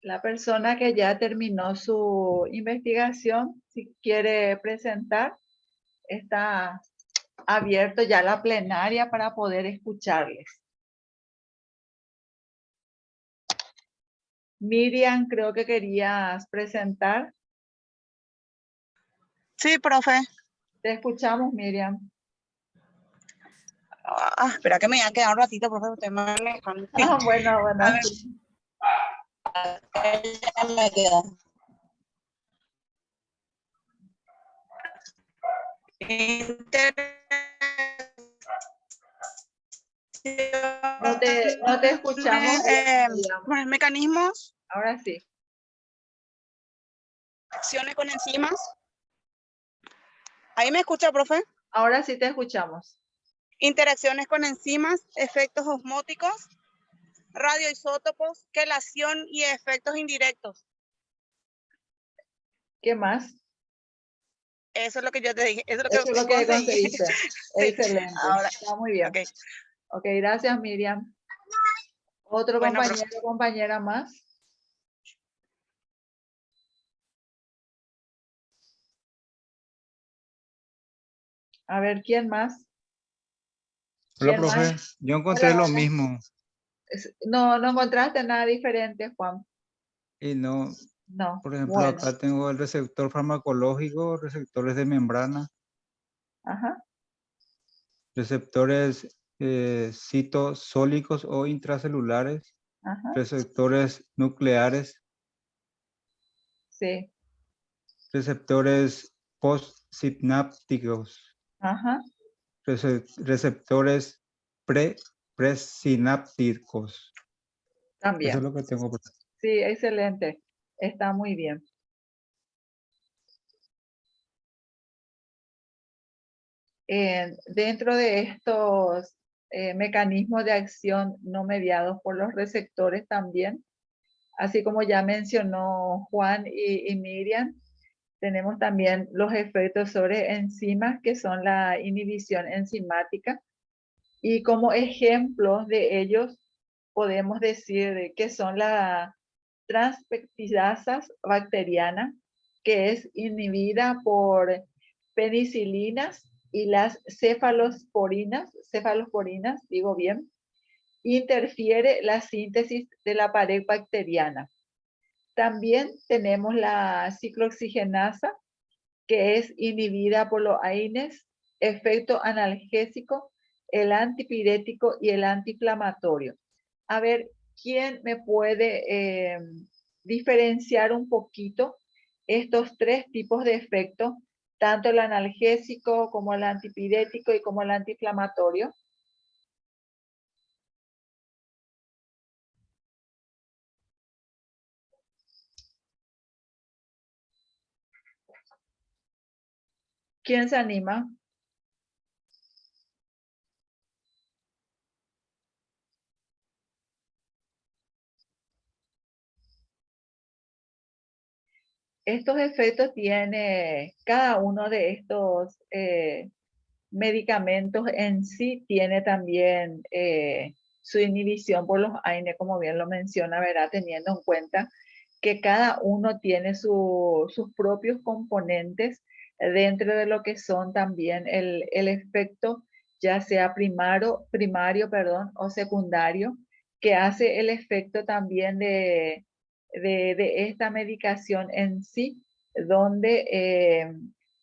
La persona que ya terminó su investigación, si quiere presentar, está abierto ya la plenaria para poder escucharles. Miriam, creo que querías presentar. Sí, profe. Te escuchamos, Miriam. Espera que me voy a quedar un ratito, profe, usted me alejan. Bueno. A ver. Ya me quedo. No te escuchamos bien, Miriam. Mecanismos. Ahora sí. Acciones con enzimas. ¿Ahí me escucha, profe? Ahora sí te escuchamos. Interacciones con enzimas, efectos osmóticos, radioisótopos, quelación y efectos indirectos. ¿Qué más? Eso es lo que yo te dije. Eso es lo que conseguiste. Sí. Excelente. Ahora, está muy bien. Okay. Ok, gracias, Miriam. ¿Otro compañero o compañera más? A ver, ¿quién más? Hola, profe. Yo encontré lo mismo. No encontraste nada diferente, Juan. Y no, No. por ejemplo, acá tengo el receptor farmacológico, receptores de membrana, Ajá. receptores citosólicos o intracelulares, Ajá. receptores nucleares, Sí. receptores postsinápticos, Ajá. receptores presinápticos. También. Eso es lo que tengo. Sí, excelente. Está muy bien. Dentro de estos mecanismos de acción no mediados por los receptores también, así como ya mencionó Juan y Miriam, tenemos también los efectos sobre enzimas, que son la inhibición enzimática, y como ejemplos de ellos podemos decir que son las transpeptidasas bacterianas, que es inhibida por penicilinas, y las cefalosporinas, digo bien, interfiere la síntesis de la pared bacteriana. También tenemos la ciclooxigenasa, que es inhibida por los AINES, efecto analgésico, el antipirético y el antiinflamatorio. A ver, ¿quién me puede diferenciar un poquito estos tres tipos de efectos, tanto el analgésico como el antipirético y como el antiinflamatorio? ¿Quién se anima? Estos efectos tiene cada uno de estos medicamentos en sí, tiene también su inhibición por los AINE, como bien lo menciona, ¿verdad? Teniendo en cuenta que cada uno tiene sus propios componentes dentro de lo que son también el efecto, ya sea primario, o secundario, que hace el efecto también de esta medicación en sí, donde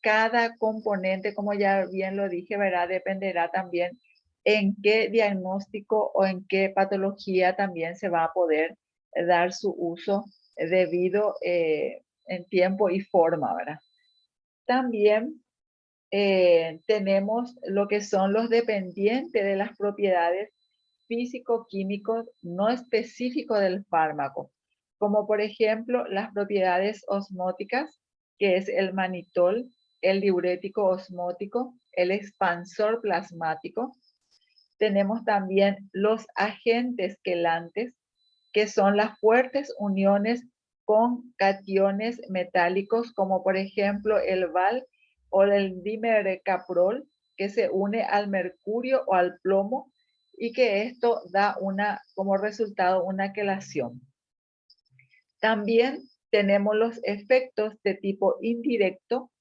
cada componente, como ya bien lo dije, ¿verdad? Dependerá también en qué diagnóstico o en qué patología también se va a poder dar su uso debido en tiempo y forma, ¿verdad? También tenemos lo que son los dependientes de las propiedades físico-químicos no específicos del fármaco, como por ejemplo las propiedades osmóticas, que es el manitol, el diurético osmótico, el expansor plasmático. Tenemos también los agentes quelantes, que son las fuertes uniones con cationes metálicos, como por ejemplo el val o el dimercaprol, que se une al mercurio o al plomo, y que esto da como resultado una quelación. También tenemos los efectos de tipo indirecto,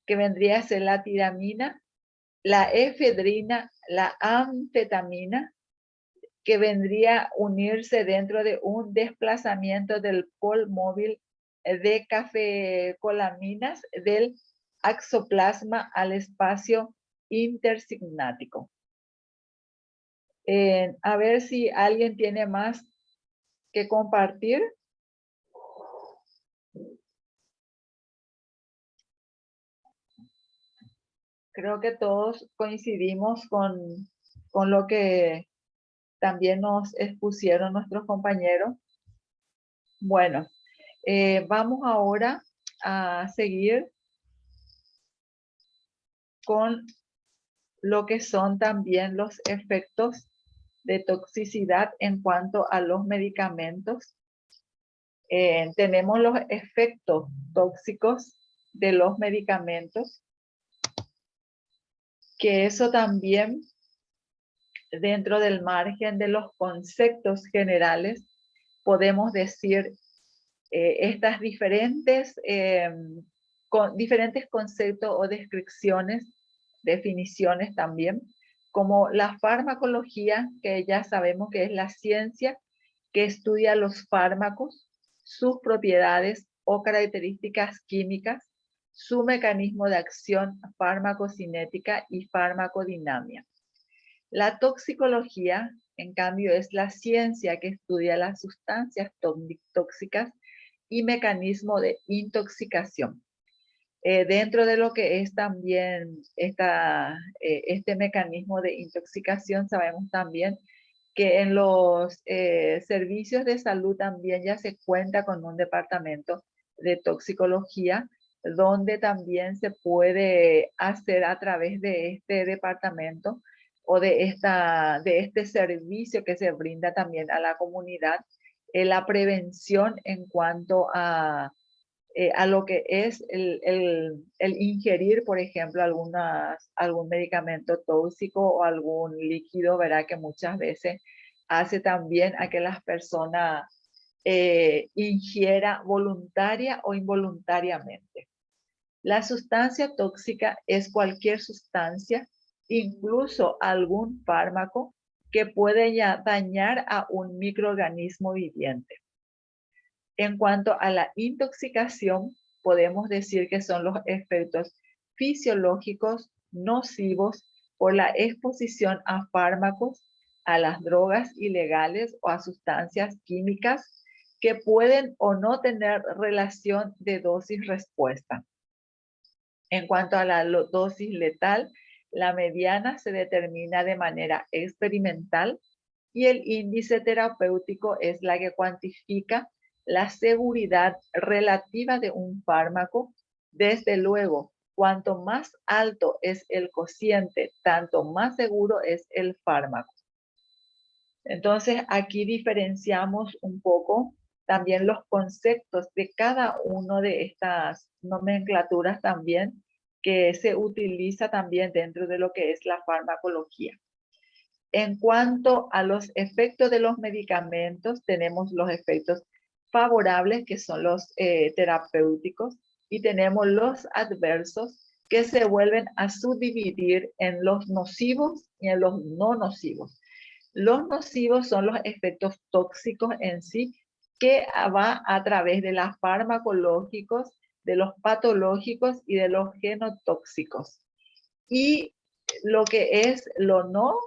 que vendría a ser la tiramina, la efedrina, la anfetamina, que vendría a unirse dentro de un desplazamiento del pol móvil de catecolaminas del axoplasma al espacio intersignático. A ver si alguien tiene más que compartir. Creo que todos coincidimos con lo que también nos expusieron nuestros compañeros. Bueno, vamos ahora a seguir con lo que son también los efectos de toxicidad en cuanto a los medicamentos. Tenemos los efectos tóxicos de los medicamentos, que eso también dentro del margen de los conceptos generales podemos decir estas diferentes conceptos o descripciones, definiciones también, como la farmacología, que ya sabemos que es la ciencia que estudia los fármacos, sus propiedades o características químicas, su mecanismo de acción farmacocinética y farmacodinamia. La toxicología, en cambio, es la ciencia que estudia las sustancias tóxicas y mecanismo de intoxicación. Dentro de lo que es también este mecanismo de intoxicación, sabemos también que en los servicios de salud también ya se cuenta con un departamento de toxicología, donde también se puede hacer a través de este departamento o de este servicio que se brinda también a la comunidad, la prevención en cuanto a lo que es el ingerir, por ejemplo, algún medicamento tóxico o algún líquido, ¿verdad? Que muchas veces hace también a que las personas ingiera voluntaria o involuntariamente. La sustancia tóxica es cualquier sustancia, incluso algún fármaco, que puede dañar a un microorganismo viviente. En cuanto a la intoxicación, podemos decir que son los efectos fisiológicos nocivos por la exposición a fármacos, a las drogas ilegales o a sustancias químicas que pueden o no tener relación de dosis-respuesta. En cuanto a la dosis letal, la mediana se determina de manera experimental y el índice terapéutico es la que cuantifica la seguridad relativa de un fármaco. Desde luego, cuanto más alto es el cociente, tanto más seguro es el fármaco. Entonces, aquí diferenciamos un poco también los conceptos de cada una de estas nomenclaturas también que se utiliza también dentro de lo que es la farmacología. En cuanto a los efectos de los medicamentos, tenemos los efectos favorables, que son los terapéuticos, y tenemos los adversos, que se vuelven a subdividir en los nocivos y en los no nocivos. Los nocivos son los efectos tóxicos en sí, que va a través de los farmacológicos, de los patológicos y de los genotóxicos. Y lo que es los no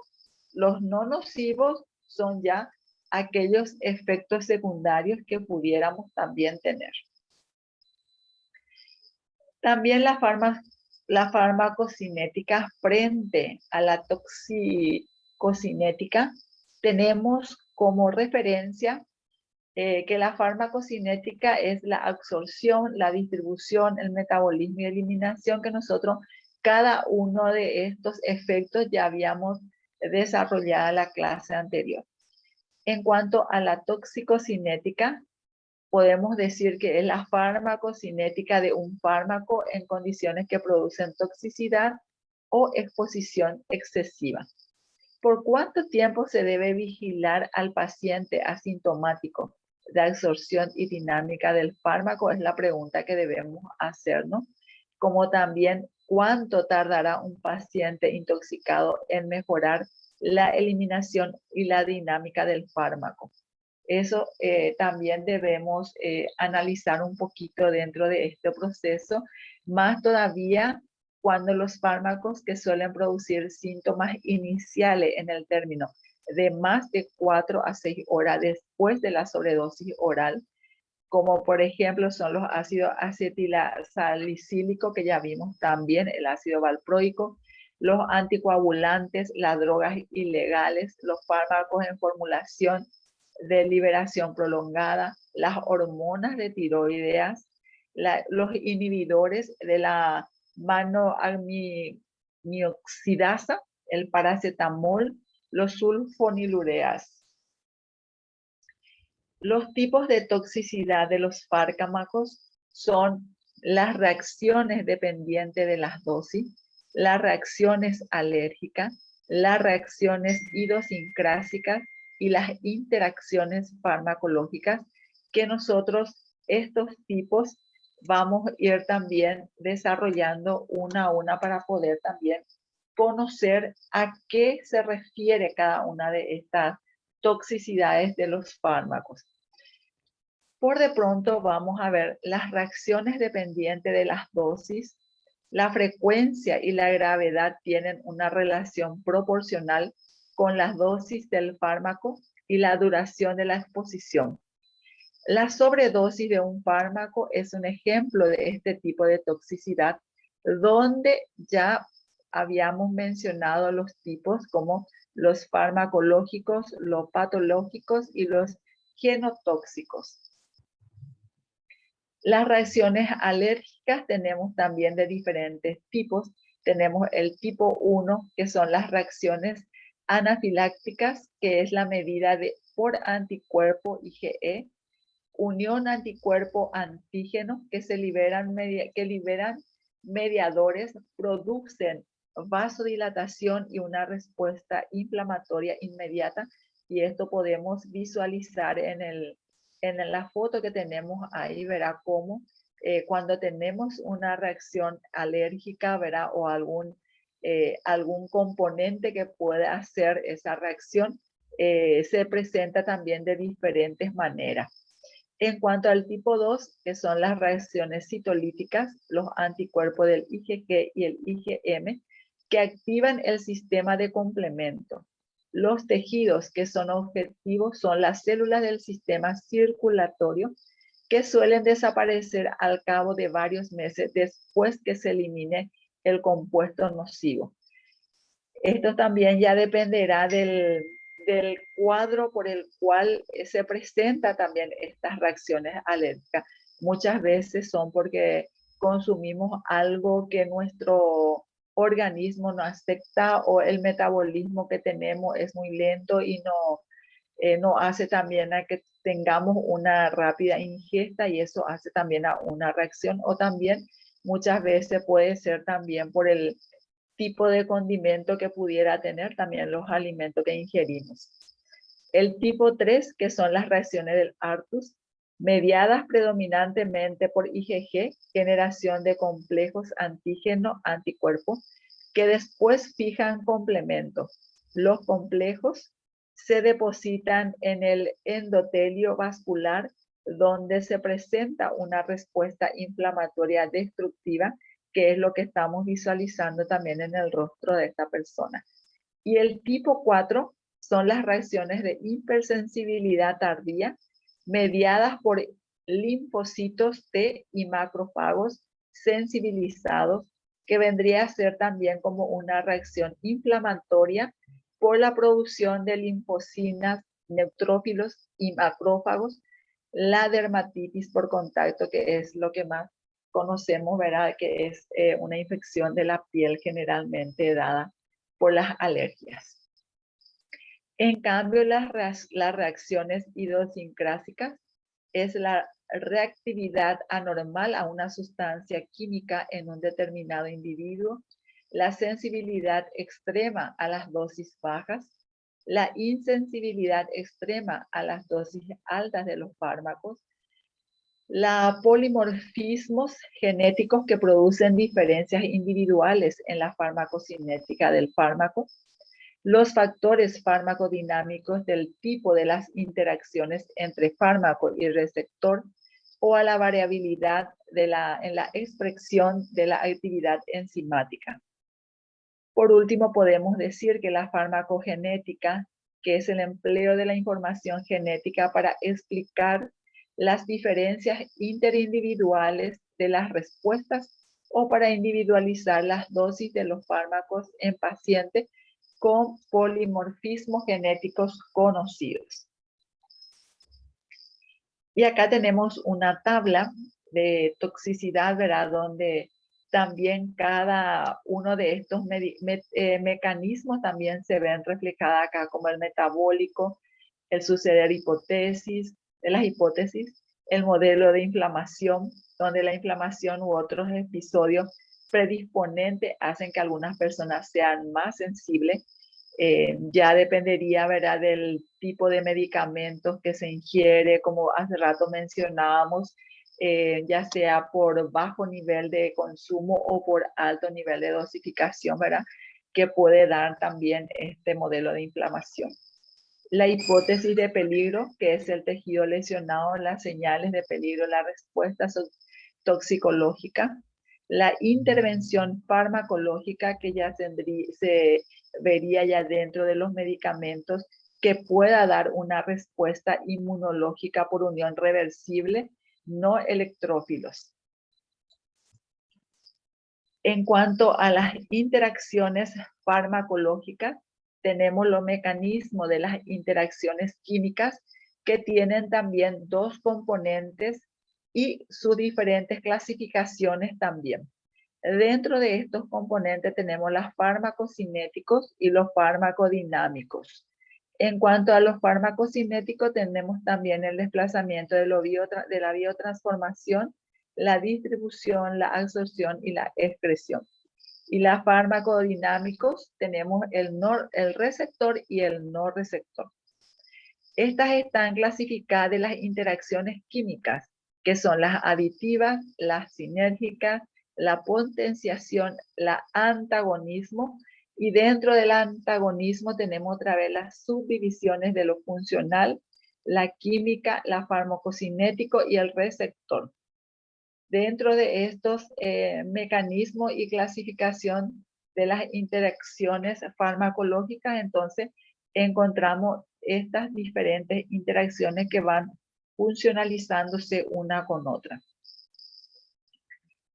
nocivos son ya aquellos efectos secundarios que pudiéramos también tener. También la farmacocinética frente a la toxicocinética, tenemos como referencia que la farmacocinética es la absorción, la distribución, el metabolismo y eliminación, que nosotros cada uno de estos efectos ya habíamos desarrollado en la clase anterior. En cuanto a la toxicocinética, podemos decir que es la farmacocinética de un fármaco en condiciones que producen toxicidad o exposición excesiva. ¿Por cuánto tiempo se debe vigilar al paciente asintomático de absorción y dinámica del fármaco es la pregunta que debemos hacernos, como también cuánto tardará un paciente intoxicado en mejorar la eliminación y la dinámica del fármaco. Eso también debemos analizar un poquito dentro de este proceso, más todavía cuando los fármacos que suelen producir síntomas iniciales en el término de más de 4 a 6 horas después de la sobredosis oral, como por ejemplo son los ácidos acetilsalicílicos que ya vimos también, el ácido valproico, los anticoagulantes, las drogas ilegales, los fármacos en formulación de liberación prolongada, las hormonas de tiroideas, los inhibidores de la monoaminoxidasa, el paracetamol, los sulfonilureas. Los tipos de toxicidad de los fármacos son las reacciones dependientes de las dosis, las reacciones alérgicas, las reacciones idiosincrásicas y las interacciones farmacológicas que nosotros, estos tipos, vamos a ir también desarrollando una a una para poder también conocer a qué se refiere cada una de estas toxicidades de los fármacos. Por de pronto vamos a ver las reacciones dependientes de las dosis. La frecuencia y la gravedad tienen una relación proporcional con las dosis del fármaco y la duración de la exposición. La sobredosis de un fármaco es un ejemplo de este tipo de toxicidad, donde ya habíamos mencionado los tipos como los farmacológicos, los patológicos y los genotóxicos. Las reacciones alérgicas tenemos también de diferentes tipos. Tenemos el tipo 1, que son las reacciones anafilácticas, que es la medida por anticuerpo IgE, unión anticuerpo-antígeno, que liberan mediadores, producen vasodilatación y una respuesta inflamatoria inmediata, y esto podemos visualizar en la foto que tenemos ahí, verá cómo cuando tenemos una reacción alérgica, verá, o algún componente que puede hacer esa reacción, se presenta también de diferentes maneras. En cuanto al tipo 2, que son las reacciones citolíticas, los anticuerpos del IgG y el IgM, que activan el sistema de complemento. Los tejidos que son objetivos son las células del sistema circulatorio, que suelen desaparecer al cabo de varios meses después que se elimine el compuesto nocivo. Esto también ya dependerá del cuadro por el cual se presenta también estas reacciones alérgicas. Muchas veces son porque consumimos algo que nuestro organismo no acepta, o el metabolismo que tenemos es muy lento y no hace también a que tengamos una rápida ingesta, y eso hace también a una reacción. O también muchas veces puede ser también por el tipo de condimento que pudiera tener también los alimentos que ingerimos. El tipo 3, que son las reacciones del Artus, mediadas predominantemente por IgG, generación de complejos antígeno-anticuerpo, que después fijan complementos. Los complejos se depositan en el endotelio vascular, donde se presenta una respuesta inflamatoria destructiva, que es lo que estamos visualizando también en el rostro de esta persona. Y el tipo 4 son las reacciones de hipersensibilidad tardía, mediadas por linfocitos T y macrófagos sensibilizados, que vendría a ser también como una reacción inflamatoria por la producción de linfocinas, neutrófilos y macrófagos, la dermatitis por contacto, que es lo que más conocemos, ¿verdad? Que es una infección de la piel generalmente dada por las alergias. En cambio, las reacciones idiosincrásicas es la reactividad anormal a una sustancia química en un determinado individuo, la sensibilidad extrema a las dosis bajas, la insensibilidad extrema a las dosis altas de los fármacos, la polimorfismos genéticos que producen diferencias individuales en la farmacocinética del fármaco, los factores farmacodinámicos del tipo de las interacciones entre fármaco y receptor o a la variabilidad en la expresión de la actividad enzimática. Por último, podemos decir que la farmacogenética, que es el empleo de la información genética para explicar las diferencias interindividuales de las respuestas o para individualizar las dosis de los fármacos en pacientes con polimorfismos genéticos conocidos. Y acá tenemos una tabla de toxicidad, ¿verdad? Donde también cada uno de estos mecanismos también se ven reflejados acá, como el metabólico, el suceder hipótesis, de las hipótesis, el modelo de inflamación, donde la inflamación u otros episodios predisponentes hacen que algunas personas sean más sensibles. Ya dependería, ¿verdad?, del tipo de medicamentos que se ingiere, como hace rato mencionábamos, ya sea por bajo nivel de consumo o por alto nivel de dosificación, ¿verdad?, que puede dar también este modelo de inflamación. La hipótesis de peligro, que es el tejido lesionado, las señales de peligro, la respuesta toxicológica. La intervención farmacológica, que ya se vería ya dentro de los medicamentos, que pueda dar una respuesta inmunológica por unión reversible, no electrófilos. En cuanto a las interacciones farmacológicas, tenemos los mecanismos de las interacciones químicas que tienen también dos componentes y sus diferentes clasificaciones también. Dentro de estos componentes tenemos los farmacocinéticos y los farmacodinámicos. En cuanto a los farmacocinéticos, tenemos también el desplazamiento de la biotransformación, la distribución, la absorción y la excreción. Y los farmacodinámicos tenemos el receptor y el no receptor. Estas están clasificadas de las interacciones químicas, que son las aditivas, las sinérgicas, la potenciación, la antagonismo, y dentro del antagonismo tenemos otra vez las subdivisiones de lo funcional, la química, la farmacocinético y el receptor. Dentro de estos mecanismos y clasificación de las interacciones farmacológicas, entonces encontramos estas diferentes interacciones que van funcionalizándose una con otra.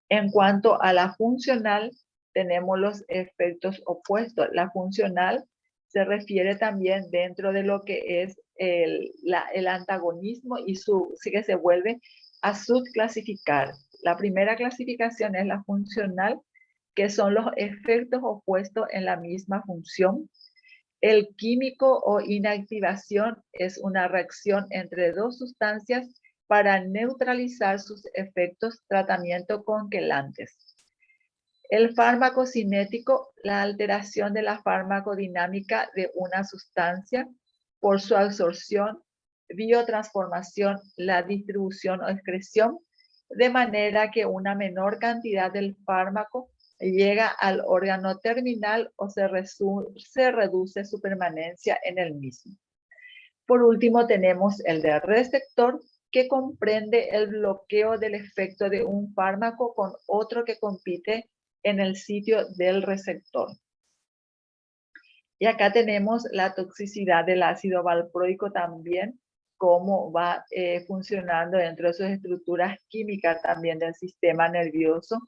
En cuanto a la funcional, tenemos los efectos opuestos. La funcional se refiere también dentro de lo que es el antagonismo y sí que se vuelve a subclasificar. La primera clasificación es la funcional, que son los efectos opuestos en la misma función. El químico o inactivación es una reacción entre dos sustancias para neutralizar sus efectos tratamiento con quelantes. El farmacocinético, la alteración de la farmacodinámica de una sustancia por su absorción, biotransformación, la distribución o excreción, de manera que una menor cantidad del fármaco llega al órgano terminal o se reduce su permanencia en el mismo. Por último, tenemos el de receptor, que comprende el bloqueo del efecto de un fármaco con otro que compite en el sitio del receptor. Y acá tenemos la toxicidad del ácido valproico también, cómo va funcionando dentro de sus estructuras químicas también del sistema nervioso,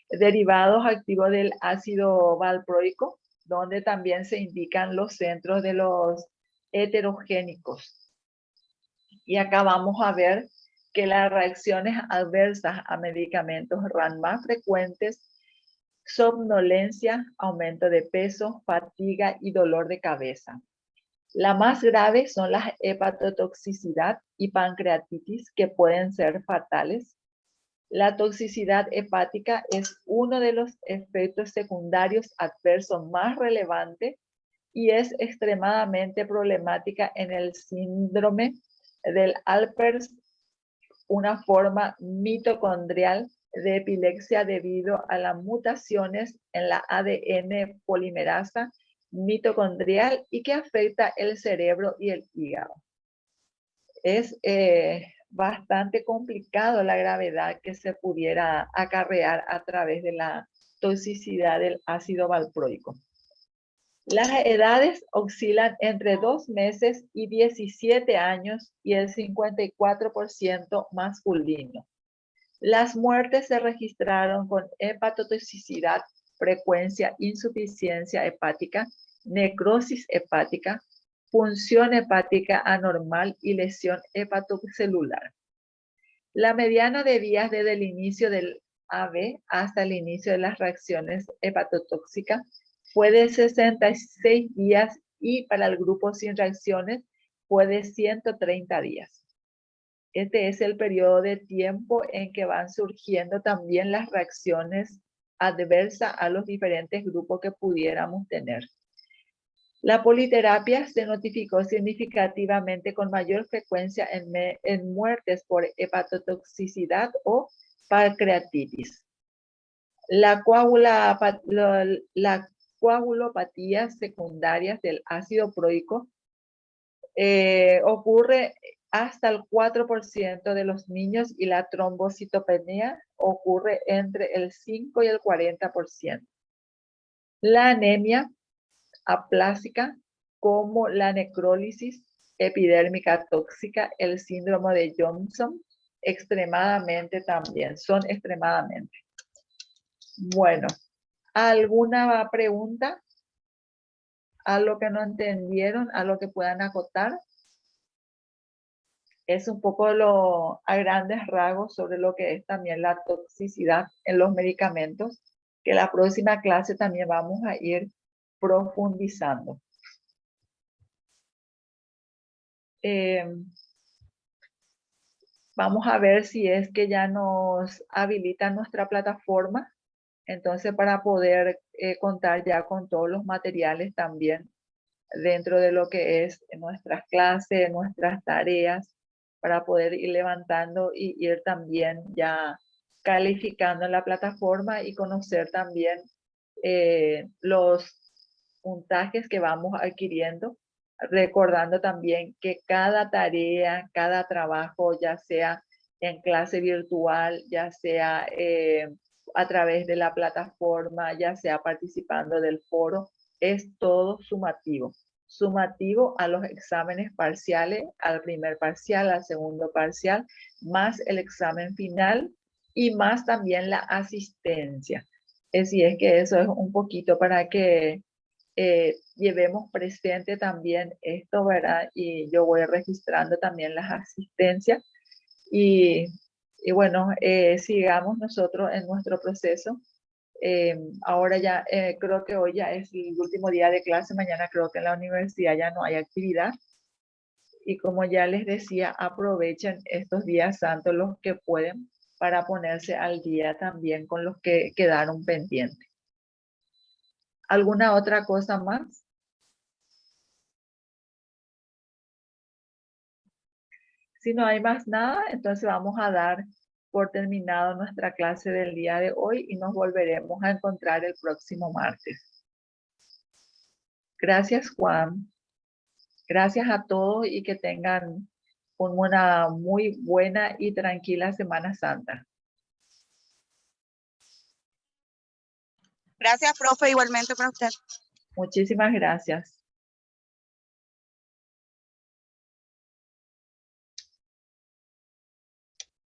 derivados activos del ácido valproico, donde también se indican los centros de los heterogénicos. Y acá vamos a ver que las reacciones adversas a medicamentos eran más frecuentes: somnolencia, aumento de peso, fatiga y dolor de cabeza. La más grave son las hepatotoxicidad y pancreatitis, que pueden ser fatales. La toxicidad hepática es uno de los efectos secundarios adversos más relevantes, y es extremadamente problemática en el síndrome del Alpers, una forma mitocondrial de epilepsia debido a las mutaciones en la ADN polimerasa mitocondrial y que afecta el cerebro y el hígado. Es bastante complicado la gravedad que se pudiera acarrear a través de la toxicidad del ácido valproico. Las edades oscilan entre 2 meses y 17 años y el 54% masculino. Las muertes se registraron con hepatotoxicidad, frecuencia, insuficiencia hepática, necrosis hepática, función hepática anormal y lesión hepatocelular. La mediana de días desde el inicio del AB hasta el inicio de las reacciones hepatotóxicas fue de 66 días y para el grupo sin reacciones fue de 130 días. Este es el periodo de tiempo en que van surgiendo también las reacciones adversas a los diferentes grupos que pudiéramos tener. La politerapia se notificó significativamente con mayor frecuencia en muertes por hepatotoxicidad o pancreatitis. La coagulopatía secundaria del ácido proico ocurre hasta el 4% de los niños y la trombocitopenia ocurre entre el 5 y el 40%. La anemia aplásica, como la necrólisis epidérmica tóxica, el síndrome de Johnson, son extremadamente. Bueno, ¿alguna pregunta? ¿Algo que no entendieron? ¿Algo que puedan acotar? Es un poco a grandes rasgos sobre lo que es también la toxicidad en los medicamentos, que la próxima clase también vamos a ir profundizando. Vamos a ver si es que ya nos habilita nuestra plataforma, entonces para poder contar ya con todos los materiales también dentro de lo que es nuestras clases, nuestras tareas, para poder ir levantando y ir también ya calificando en la plataforma y conocer también los puntajes que vamos adquiriendo, recordando también que cada tarea, cada trabajo, ya sea en clase virtual, ya sea a través de la plataforma, ya sea participando del foro, es todo sumativo. Sumativo a los exámenes parciales, al primer parcial, al segundo parcial, más el examen final y más también la asistencia. Así es que eso es un poquito para que llevemos presente también esto, ¿verdad? Y yo voy registrando también las asistencias y bueno, sigamos nosotros en nuestro proceso. Ahora ya creo que hoy ya es el último día de clase, mañana creo que en la universidad ya no hay actividad. Y como ya les decía, aprovechen estos días santos los que pueden para ponerse al día también con los que quedaron pendientes. ¿Alguna otra cosa más? Si no hay más nada, entonces vamos a dar por terminado nuestra clase del día de hoy y nos volveremos a encontrar el próximo martes. Gracias, Juan. Gracias a todos y que tengan una muy buena y tranquila Semana Santa. Gracias, profe, igualmente para usted. Muchísimas gracias.